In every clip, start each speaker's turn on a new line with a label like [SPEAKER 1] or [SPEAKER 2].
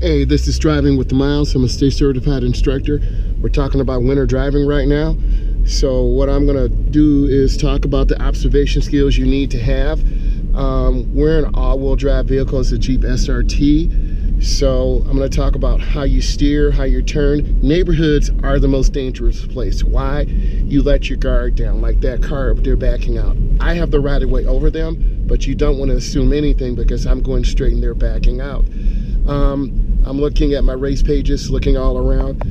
[SPEAKER 1] Hey, this is Driving with Myles. I'm a state certified instructor. We're talking about winter driving right now. So what I'm gonna do is talk about the observation skills you need to have. We're in an all-wheel drive vehicle. It's a Jeep SRT. So I'm gonna talk about how you steer, how you turn. Neighborhoods are the most dangerous place. Why? You let your guard down, like that car up there backing out. I have the right of way over them, but you don't wanna assume anything because I'm going straight and they're backing out. I'm looking at my race pages, looking all around.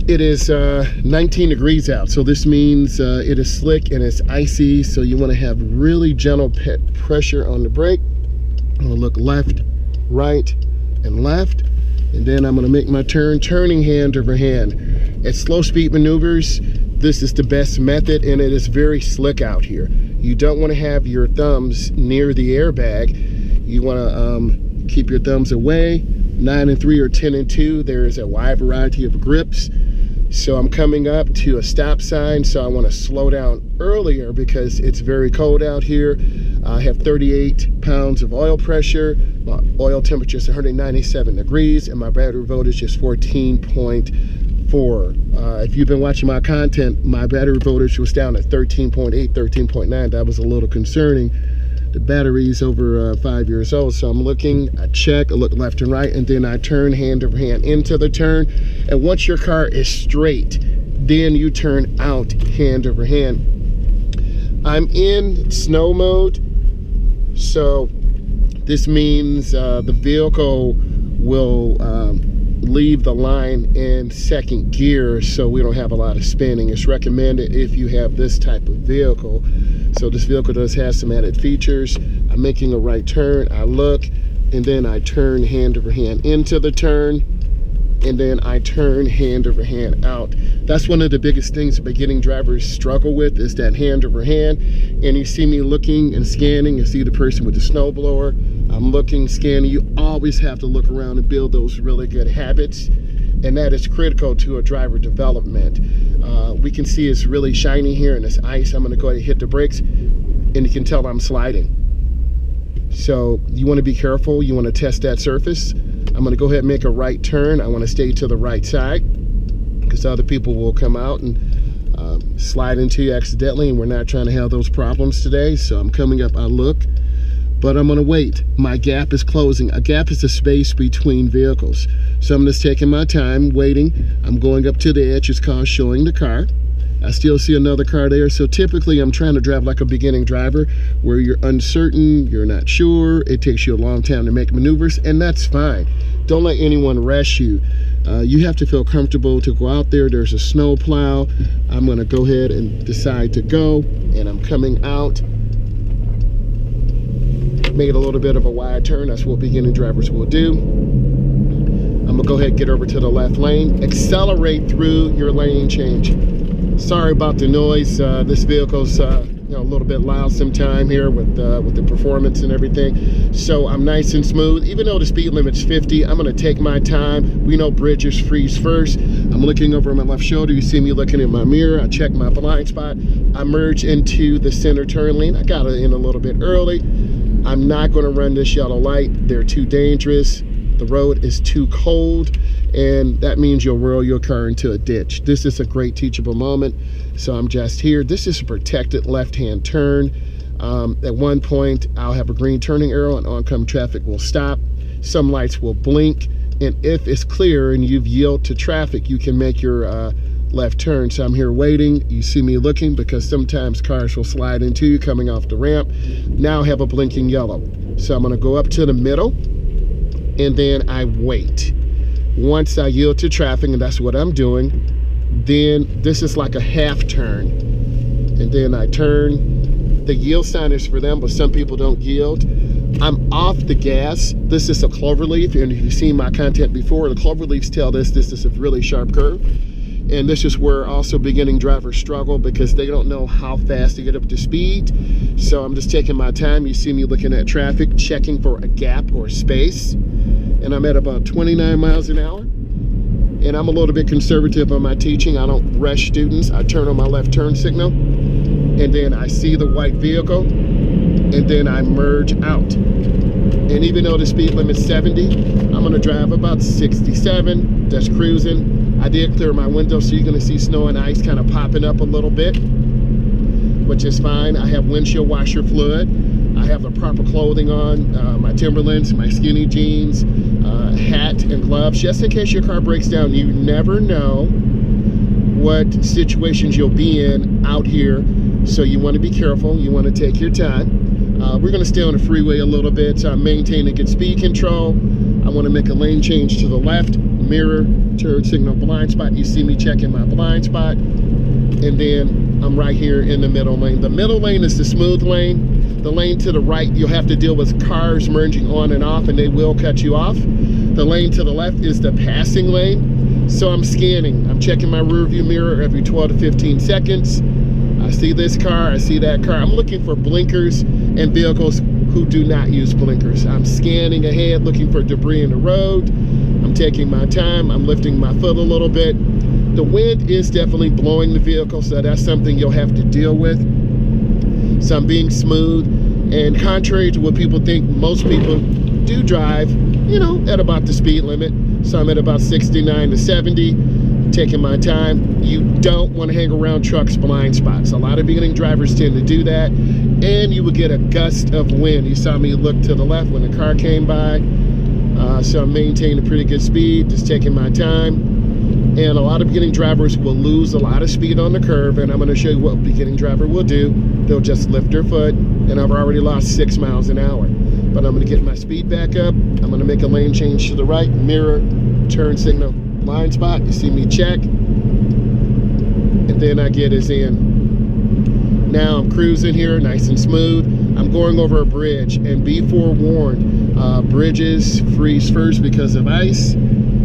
[SPEAKER 1] It is 19 degrees out, so this means it is slick and it's icy, so you want to have really gentle pressure on the brake. I'm going to look left, right, and left, and then I'm going to make my turn, turning hand over hand. At slow speed maneuvers, this is the best method, and it is very slick out here. You don't want to have your thumbs near the airbag. You want to keep your thumbs away. 9 and 3 or 10 and 2. There is a wide variety of grips. So I'm coming up to a stop sign, so I want to slow down earlier because it's very cold out here. I have 38 pounds of oil pressure. My oil temperature is 197 degrees, and my battery voltage is 14.4. If you've been watching my content, my battery voltage was down at 13.8, 13.9. That was a little concerning. The battery's over 5 years old, so I'm looking, I check, I look left and right, and then I turn hand over hand into the turn. And once your car is straight, then you turn out hand over hand. I'm in snow mode, so this means the vehicle will leave the line in second gear, so we don't have a lot of spinning. It's recommended if you have this type of vehicle. So this vehicle does have some added features. I'm making a right turn, I look, and then I turn hand over hand into the turn, and then I turn hand over hand out. That's one of the biggest things beginning drivers struggle with, is that hand over hand. And you see me looking and scanning, you see the person with the snowblower. I'm looking, scanning. You always have to look around and build those really good habits, and that is critical to a driver development. We can see it's really shiny here and it's ice. I'm gonna go ahead and hit the brakes, and you can tell I'm sliding. So you wanna be careful, you wanna test that surface. I'm gonna go ahead and make a right turn. I wanna stay to the right side because other people will come out and slide into you accidentally, and we're not trying to have those problems today. So I'm coming up, I look, but I'm gonna wait. My gap is closing. A gap is a space between vehicles. So I'm just taking my time, waiting. I'm going up to the edge, it's called showing the car. I still see another car there. So typically I'm trying to drive like a beginning driver, where you're uncertain, you're not sure, it takes you a long time to make maneuvers, and that's fine. Don't let anyone rush you. You have to feel comfortable to go out there. There's a snow plow. I'm gonna go ahead and decide to go, and I'm coming out. Made a little bit of a wide turn. That's what beginning drivers will do. I'm gonna go ahead and get over to the left lane. Accelerate through your lane change. Sorry about the noise. This vehicle's a little bit loud sometime here with the performance and everything. So I'm nice and smooth. Even though the speed limit's 50, I'm gonna take my time. We know bridges freeze first. I'm looking over my left shoulder. You see me looking in my mirror. I check my blind spot. I merge into the center turn lane. I got it in a little bit early. I'm not going to run this yellow light. They're too dangerous. The road is too cold, and that means you'll whirl your car into a ditch. This is a great teachable moment. So I'm just here. This is a protected left-hand turn. At one point, I'll have a green turning arrow and oncoming traffic will stop. Some lights will blink, and if it's clear and you've yielded to traffic, you can make your left turn. So I'm here waiting. You see me looking because sometimes cars will slide into you coming off the ramp. Now I have a blinking yellow. So I'm gonna go up to the middle, and then I wait. Once I yield to traffic, and that's what I'm doing, then this is like a half turn. And then I turn. The yield sign is for them, but some people don't yield. I'm off the gas. This is a cloverleaf, and if you've seen my content before, the cloverleafs tell this is a really sharp curve. And this is where also beginning drivers struggle because they don't know how fast to get up to speed. So I'm just taking my time. You see me looking at traffic, checking for a gap or space. And I'm at about 29 miles an hour. And I'm a little bit conservative on my teaching. I don't rush students. I turn on my left turn signal, and then I see the white vehicle, and then I merge out. And even though the speed limit's 70, I'm gonna drive about 67, just cruising. I did clear my window, so you're gonna see snow and ice kind of popping up a little bit, which is fine. I have windshield washer fluid. I have the proper clothing on, my Timberlands, my skinny jeans, hat and gloves, just in case your car breaks down. You never know what situations you'll be in out here, so you want to be careful. You want to take your time. We're going to stay on the freeway a little bit, so I'm maintaining good speed control. I want to make a lane change to the left, mirror, turn signal, blind spot. You see me checking my blind spot, and then I'm right here in the middle lane. The middle lane is the smooth lane. The lane to the right, you'll have to deal with cars merging on and off, and they will cut you off. The lane to the left is the passing lane. So I'm scanning. I'm checking my rear view mirror every 12 to 15 seconds. I see this car, I see that car. I'm looking for blinkers and vehicles who do not use blinkers. I'm scanning ahead, looking for debris in the road. I'm taking my time. I'm lifting my foot a little bit. The wind is definitely blowing the vehicle, so that's something you'll have to deal with. So I'm being smooth, and contrary to what people think, most people do drive, you know, at about the speed limit. So I'm at about 69 to 70, taking my time. You don't want to hang around trucks blind spots. A lot of beginning drivers tend to do that, and you will get a gust of wind. You saw me look to the left when the car came by. So I'm maintaining a pretty good speed, just taking my time. And a lot of beginning drivers will lose a lot of speed on the curve, and I'm going to show you what a beginning driver will do. They'll just lift their foot, and I've already lost 6 miles an hour. But I'm going to get my speed back up. I'm going to make a lane change to the right, mirror, turn signal, blind spot. You see me check, and then I get us in. Now I'm cruising here, nice and smooth. I'm going over a bridge, and be forewarned, bridges freeze first because of ice.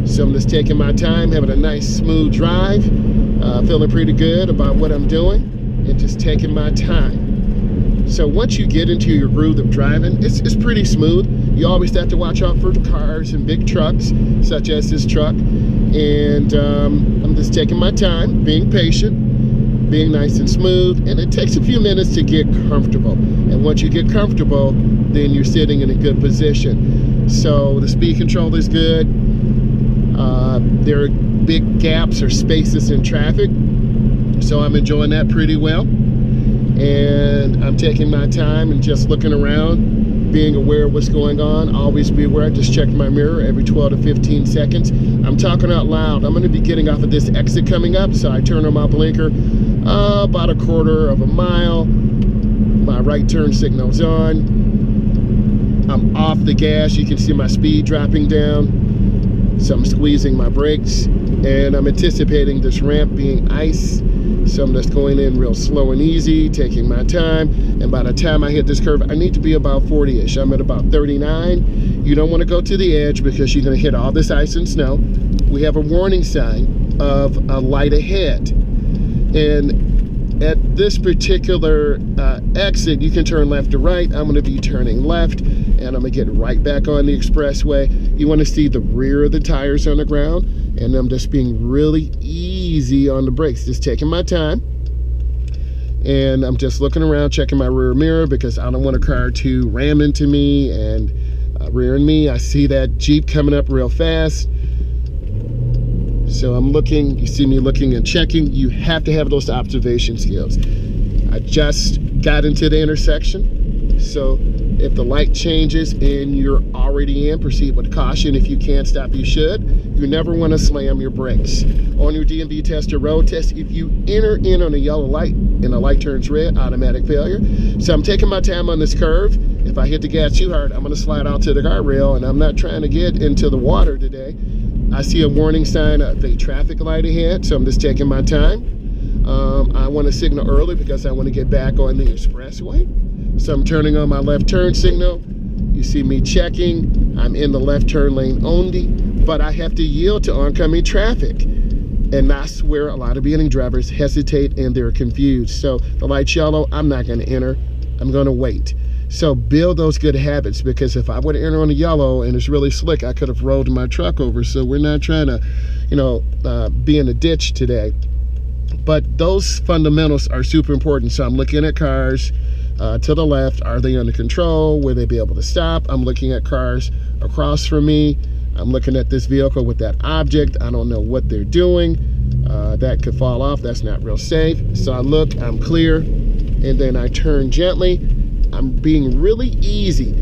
[SPEAKER 1] So I'm just taking my time, having a nice smooth drive, feeling pretty good about what I'm doing, and just taking my time. So once you get into your groove of driving, it's pretty smooth. You always have to watch out for the cars and big trucks, such as this truck. And I'm just taking my time, being patient, being nice and smooth, and it takes a few minutes to get comfortable. And once you get comfortable, then you're sitting in a good position. So the speed control is good. There are big gaps or spaces in traffic, so I'm enjoying that pretty well. And I'm taking my time and just looking around, being aware of what's going on. Always be aware. Just check my mirror every 12 to 15 seconds. I'm talking out loud. I'm going to be getting off of this exit coming up, so I turn on my blinker about a quarter of a mile. My right turn signal's on. I'm off the gas. You can see my speed dropping down. So I'm squeezing my brakes, and I'm anticipating this ramp being ice. So I'm just going in real slow and easy, taking my time. And by the time I hit this curve, I need to be about 40-ish. I'm at about 39. You don't want to go to the edge because you're going to hit all this ice and snow. We have a warning sign of a light ahead. And at this particular exit, you can turn left or right. I'm going to be turning left, and I'm going to get right back on the expressway. You want to see the rear of the tires on the ground, and I'm just being really easy on the brakes, just taking my time. And I'm just looking around, checking my rear mirror, because I don't want a car to ram into me and rearing me. I see that Jeep coming up real fast. So I'm looking, you see me looking and checking. You have to have those observation skills. I just got into the intersection. So if the light changes and you're already in, proceed with caution. If you can't stop, you should. You never want to slam your brakes. On your DMV test or road test, if you enter in on a yellow light and the light turns red, automatic failure. So I'm taking my time on this curve. If I hit the gas too hard, I'm going to slide out to the guardrail, and I'm not trying to get into the water today. I see a warning sign of a traffic light ahead, so I'm just taking my time. I want to signal early because I want to get back on the expressway. So I'm turning on my left turn signal. You see me checking. I'm in the left turn lane only, but I have to yield to oncoming traffic. And that's where a lot of beginning drivers hesitate and they're confused. So the light's yellow, I'm not going to enter. I'm going to wait. So build those good habits, because if I would have entered on the yellow and it's really slick, I could have rolled my truck over. So we're not trying to, be in a ditch today. But those fundamentals are super important. So I'm looking at cars, to the left. Are they under control? Will they be able to stop? I'm looking at cars across from me. I'm looking at this vehicle with that object. I don't know what they're doing. That could fall off. That's not real safe. So I look, I'm clear, and then I turn gently. I'm being really easy.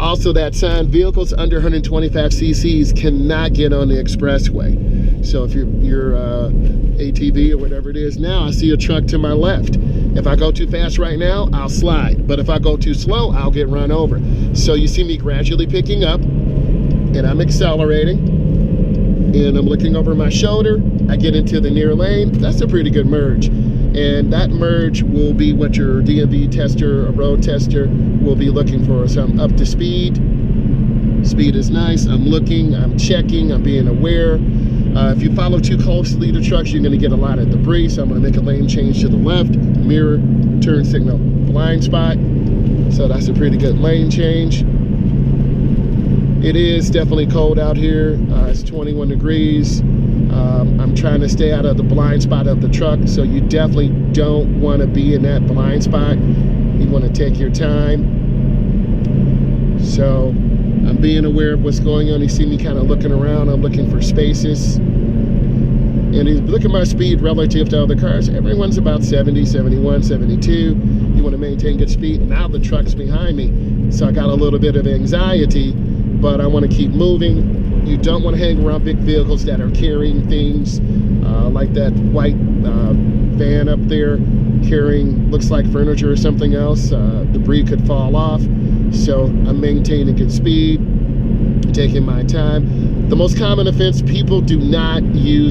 [SPEAKER 1] Also, that sign, vehicles under 125 cc's cannot get on the expressway. So if you're ATV or whatever it is, now I see a truck to my left. If I go too fast right now, I'll slide. But if I go too slow, I'll get run over. So you see me gradually picking up, and I'm accelerating, and I'm looking over my shoulder. I get into the near lane. That's a pretty good merge. And that merge will be what your DMV tester, a road tester, will be looking for. So I'm up to speed. Speed is nice. I'm looking, I'm checking, I'm being aware. If you follow too closely to trucks, you're gonna get a lot of debris. So I'm gonna make a lane change to the left, mirror, turn signal, blind spot. So that's a pretty good lane change. It is definitely cold out here. It's 21 degrees. I'm trying to stay out of the blind spot of the truck, so you definitely don't want to be in that blind spot. You want to take your time. So I'm being aware of what's going on. You see me kind of looking around. I'm looking for spaces. And you look at my speed relative to other cars. Everyone's about 70, 71, 72. You want to maintain good speed. Now the truck's behind me, so I got a little bit of anxiety, but I want to keep moving. You don't want to hang around big vehicles that are carrying things, like that white van up there carrying, looks like furniture or something else. Debris could fall off. So I'm maintaining good speed, taking my time. The most common offense, people do not use